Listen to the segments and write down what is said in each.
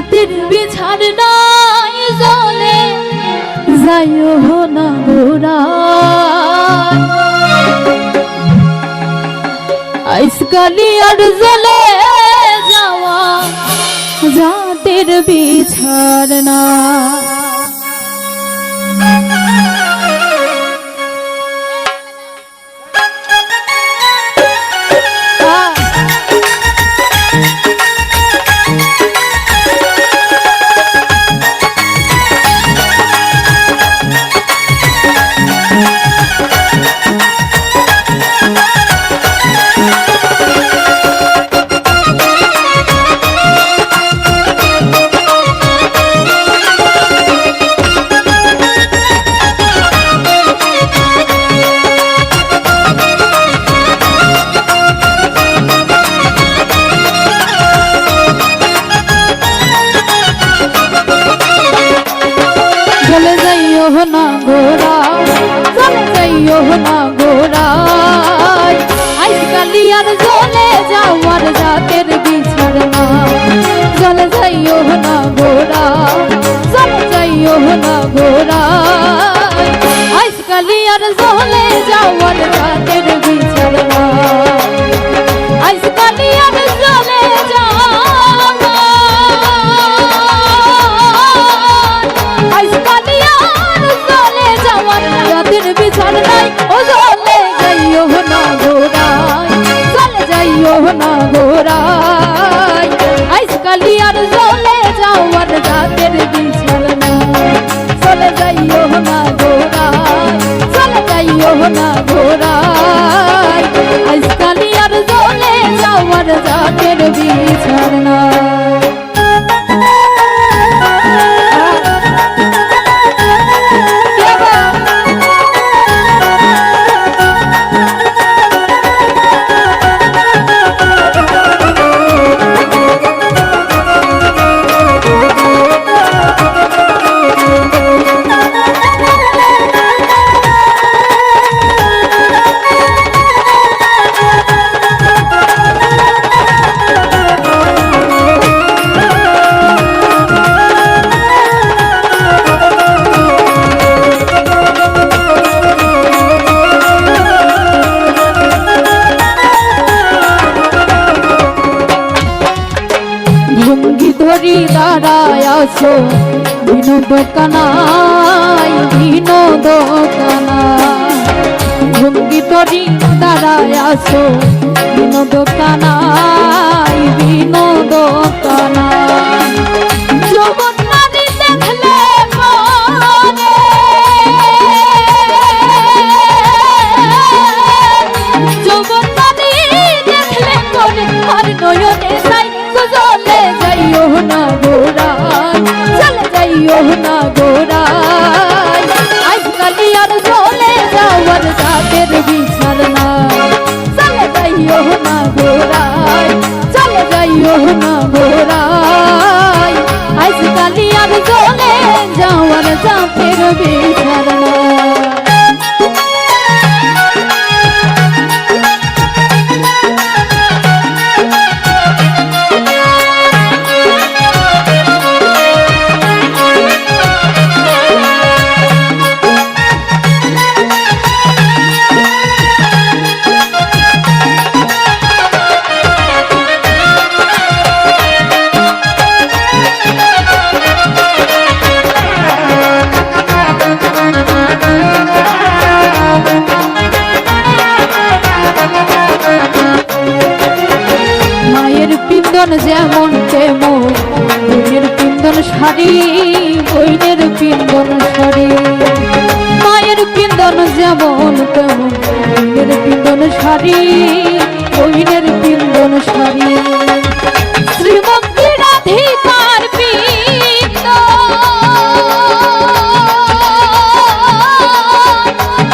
রাতের বিছার নাই জলে যাইও না গোরা আইসকালি আর জলে যাওয়া রাতের বিছার না চলে যাইও না গোরা চলে যাইও না গোরা আজকালি আর চলে যাওয়ার রাতের বিছার না চলে যাইও না গোরা চলে যাইও না গোরা আজকালি আর চলে যাওয়ার রাতের বিছার না আজকালি আর চলে রাতের বিছার নাই ও চলে যাইও না গোরাই চলে যাইও না গোরাই আজকালি আর চলে যাওয়ার রাতের বিছার নাই চলে যাইও না গোরাই চলে যাইও না গোরাই আজকালি আর চলে যাওয়ার রাতের বিছার নাই ধরি দাঁড়ায় আছো বিনোদকানায় ভঙ্গি ধরি দাঁড়ায় আছো বিনোদকানায় যৌবন নারী দেখলে মনে যৌবন নারী দেখলে মনে আর নয়নে যাই চলে যাইও না গোরাই চলে যাইও না গোরাই আজকালি আর চলে যাওয়ার রাতের বিছার না চলে যাইও না গোরাই চলে যাইও না গোরাই আজকালি আর চলে যাওয়ার রাতের বিছার না যেমন তেমন বইনের পিন্দন শাড়ি বইনের পিন্দন শাড়ি মায়ের পিন্দন যেমন তেমন বইনের পিন্দন শাড়ি বইনের পিন্দন শাড়ি শ্রীমন্তী রাধিকার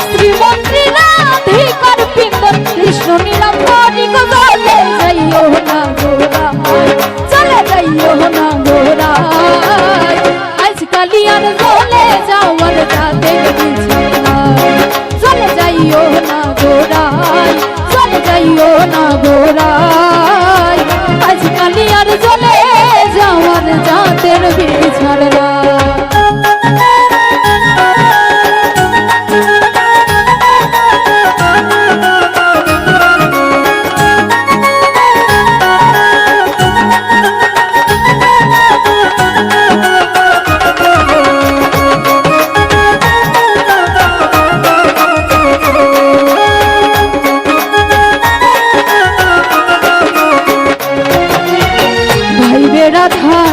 শ্রীমন্তী রাধিকার পিন্দন কৃষ্ণ নীলাম্বরী চলে যাইও না চলে যাইও না গোরাই আজকালি আর চলে যাওয়ার রাতের বিছার নাই চলে যাইও না গোরাই চলে যাইও না গোরাই আজকালি আর চলে যাওয়ার রাতের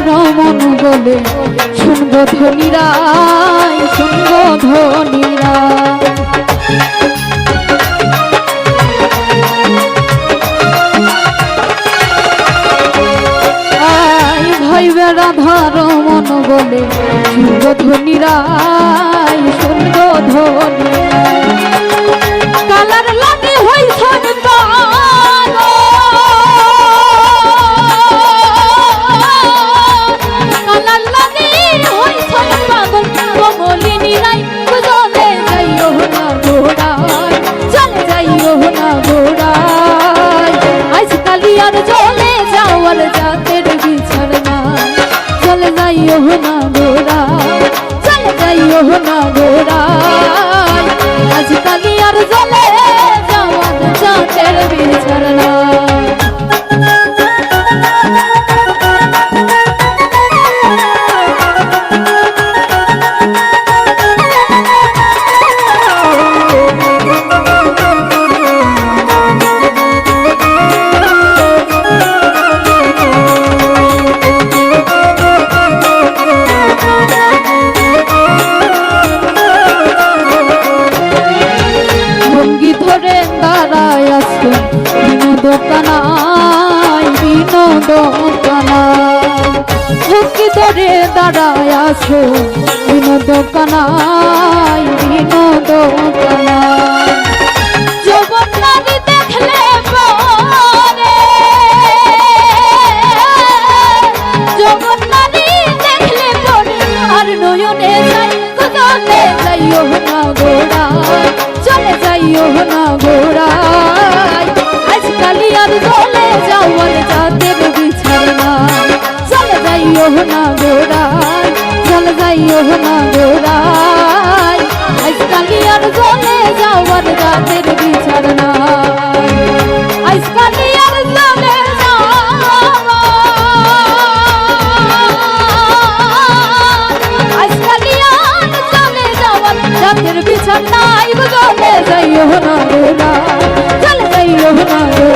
ধার মন বলে শুনবো ধনীরাই, শুনবো ধনীরা। ভাই বেড়া ধার মন বলে শুনবো ধনীরাই, শুনবো ধনীরা। কালার লাগে হইছ জাতের বিচার না, চলে যাইও না গোরা, চলে যাইও না গোরা। আজকালি আর চলে যাওয়ার জাতের বিচার না। দোকানায় ঝুঁকি ধরে দাঁড়ায় আছো, দোকানায় দোকানায়। যৌবন নারী দেখলে পরে, যৌবন নারী দেখলে পরে আর নয়নে যাই, চলে যাইও না গোড়ায়, চলে যাইও না গোড়ায়। আজকালি আর চলে যাওয়ার জাতের বিচার না, চলে যাইও না গোড়ায়, চলে যাইও না গোড়ায়। আজকালি আর চলে যাওয়ার জাতের বিচার না, আজকালি আর চলে জাতের বিচার নাই, চলে যাইও না গোড়ায়, চলে যাইও না গোড়ায়।